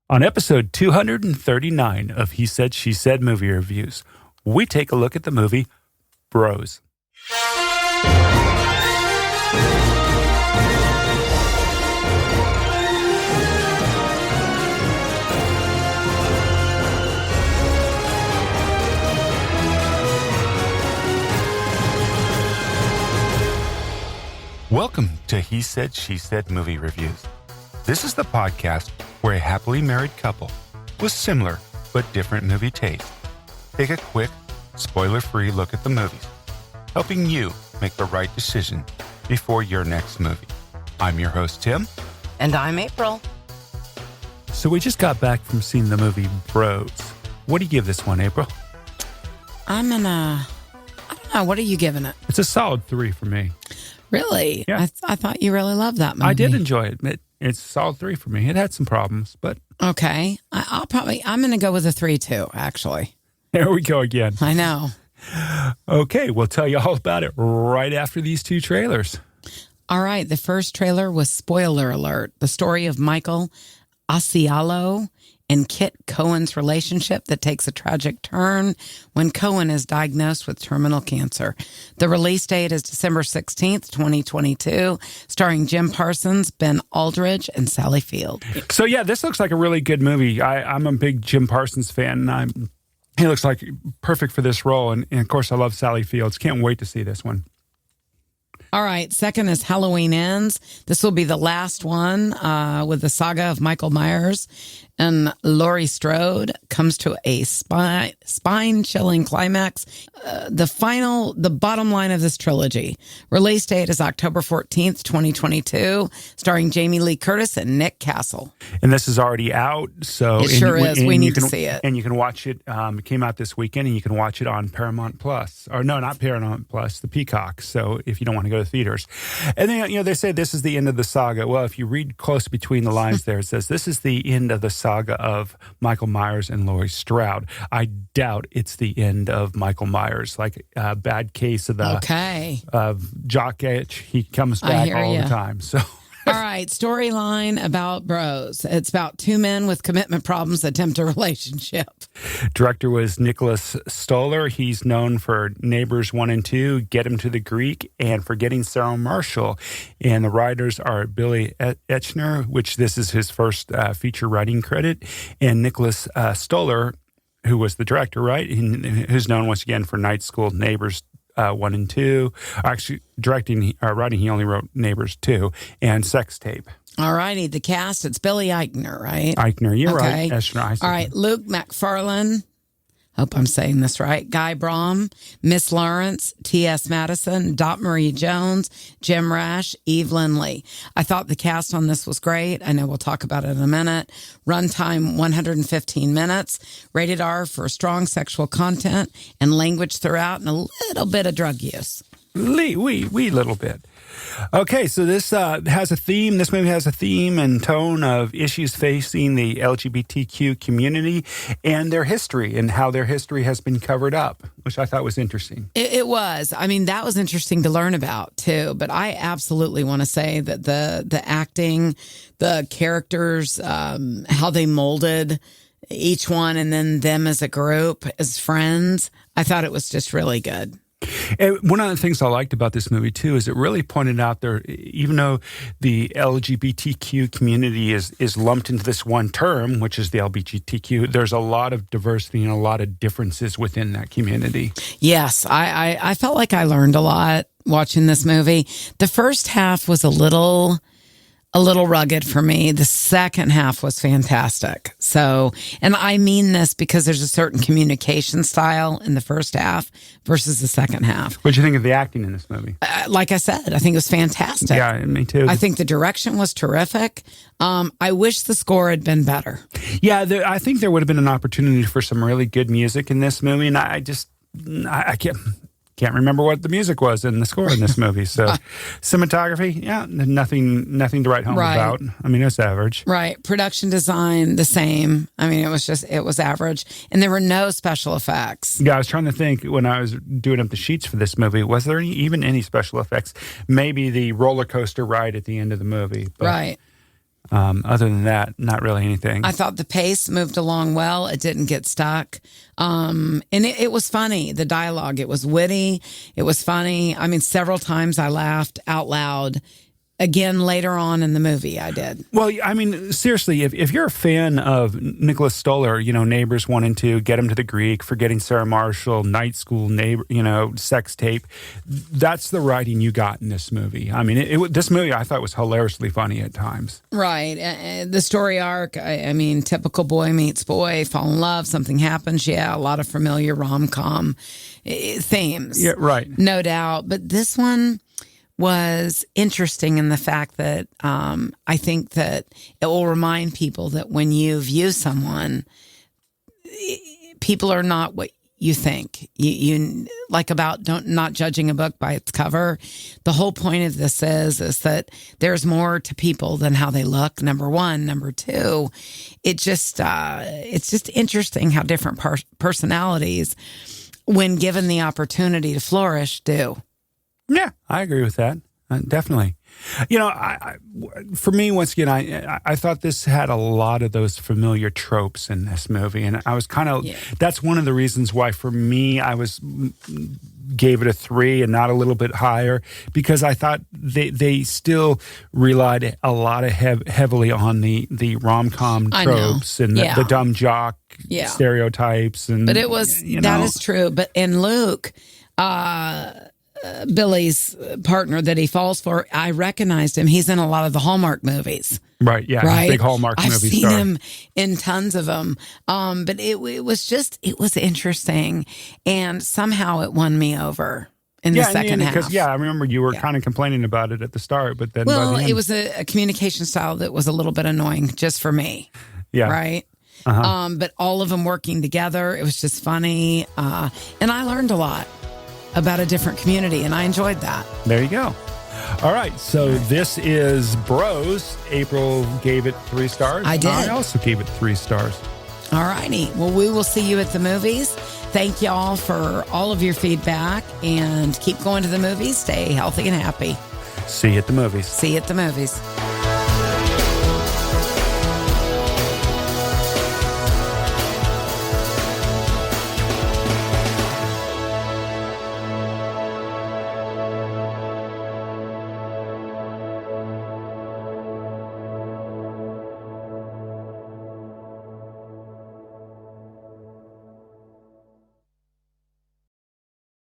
On episode 239 of He Said, She Said movie reviews, we take a look at the movie Bros. Welcome to He Said, She Said movie reviews. This is the podcast where a happily married couple with similar but different movie tastes take a quick, spoiler-free look at the movies, helping you make the right decision before your next movie. I'm your host, Tim. And I'm April. So we just got back from seeing the movie Bros. What do you give this one, April? I don't know. What are you giving it? It's a solid 3 for me. Really? Yeah. I thought you really loved that movie. I did enjoy it. It's a solid 3 for me. It had some problems, but... Okay. I'm going to go with a 3 too, actually. There we go again. I know. Okay, we'll tell you all about it right after these two trailers. All right. The first trailer was Spoiler Alert, the story of Michael Asialo and Kit Cohen's relationship that takes a tragic turn when Cohen is diagnosed with terminal cancer. The release date is December 16th, 2022, starring Jim Parsons, Ben Aldridge, and Sally Field. So, yeah, this looks like a really good movie. I'm a big Jim Parsons fan, and he looks like perfect for this role. And, of course, I love Sally Fields. Can't wait to see this one. All right. Second is Halloween Ends. This will be the last one with the saga of Michael Myers. And Laurie Strode comes to a spine-chilling climax. The bottom line of this trilogy. Release date is October 14th, 2022, starring Jamie Lee Curtis and Nick Castle. And this is already out. So it sure is. We need to see it. And you can watch it. It came out this weekend, and you can watch it on Paramount Plus. Or no, not Paramount Plus, the Peacock. So if you don't want to go to theaters. And then, they say this is the end of the saga. Well, if you read close between the lines there, it says this is the end of the saga of Michael Myers and Laurie Strode. I doubt it's the end of Michael Myers. Like a bad case of of jock itch. He comes back all the time. So. All right, storyline about Bros. It's about two men with commitment problems attempt a relationship. Director was Nicholas Stoller. He's known for Neighbors 1 and 2, Get Him to the Greek, and Forgetting Sarah Marshall. And the writers are Billy Eichner, which this is his first feature writing credit, and Nicholas Stoller, who was the director, right? Who's known once again for Night School, Neighbors 1 and 2. Actually, writing, he only wrote Neighbors 2 and Sex Tape. All righty, the cast, it's Billy Eichner, right? Eichner, you're right. Eichner, all right, Luke Macfarlane. Hope I'm saying this right. Guy Branum, Miss Lawrence, T.S. Madison, Dot Marie Jones, Jim Rash, Eve Lindley. I thought the cast on this was great. I know we'll talk about it in a minute. Runtime 115 minutes. Rated R for strong sexual content and language throughout and a little bit of drug use. Wee little bit. Okay, so this has a theme. This movie has a theme and tone of issues facing the LGBTQ community and their history and how their history has been covered up, which I thought was interesting. It was. I mean, that was interesting to learn about, too. But I absolutely want to say that the acting, the characters, how they molded each one and then them as a group, as friends, I thought it was just really good. And one of the things I liked about this movie, too, is it really pointed out there, even though the LGBTQ community is lumped into this one term, which is the LGBTQ, there's a lot of diversity and a lot of differences within that community. Yes, I felt like I learned a lot watching this movie. The first half was a little rugged for me. The second half was fantastic. So, and I mean this because there's a certain communication style in the first half versus the second half. What did you think of the acting in this movie? Like I said, I think it was fantastic. Yeah, me too. I think the direction was terrific. I wish the score had been better. Yeah, I think there would have been an opportunity for some really good music in this movie, and I can't remember what the music was in the score in this movie. So cinematography, yeah, nothing to write home about. I mean, it was average. Right. Production design, the same. I mean, it was average. And there were no special effects. Yeah, I was trying to think when I was doing up the sheets for this movie, was there even any special effects? Maybe the roller coaster ride at the end of the movie. But, right. Other than that, not really anything. I thought the pace moved along well. It didn't get stuck. And it was funny. The dialogue, it was witty. It was funny. I mean, several times I laughed out loud. Again, later on in the movie, I did. Well, I mean, seriously, if you're a fan of Nicholas Stoller, Neighbors 1 and 2, Get Him to the Greek, Forgetting Sarah Marshall, Night School, Sex Tape, that's the writing you got in this movie. I mean, this movie I thought was hilariously funny at times. Right. The story arc, I mean, typical boy meets boy, fall in love, something happens. Yeah, a lot of familiar rom-com themes. Yeah, right. No doubt. But this one was interesting in the fact that I think that it will remind people that when you view someone, people are not what you think. You like about not judging a book by its cover. The whole point of this is that there's more to people than how they look. Number one, number two, it's just interesting how different personalities, when given the opportunity to flourish, do. Yeah, I agree with that. Definitely. For me, once again, I thought this had a lot of those familiar tropes in this movie. And I was that's one of the reasons why, for me, gave it a 3 and not a little bit higher, because I thought they still relied a lot of heavily on the rom-com tropes and the dumb jock stereotypes. But it was, that is true. But in Luke, Billy's partner that he falls for, I recognized him. He's in a lot of the Hallmark movies. Right, yeah. Right? Big Hallmark movie star. I've seen him in tons of them. But it was interesting. And somehow it won me over in the second half. Because, I remember you were kind of complaining about it at the start, but then Well, by the end, it was a communication style that was a little bit annoying just for me. Yeah. Right? But all of them working together, it was just funny. And I learned a lot about a different community, and I enjoyed that. There you go. All right, so this is Bros. April gave it 3 stars. I did. I also gave it 3 stars. All righty. Well, we will see you at the movies. Thank y'all for all of your feedback, and keep going to the movies. Stay healthy and happy. See you at the movies. See you at the movies.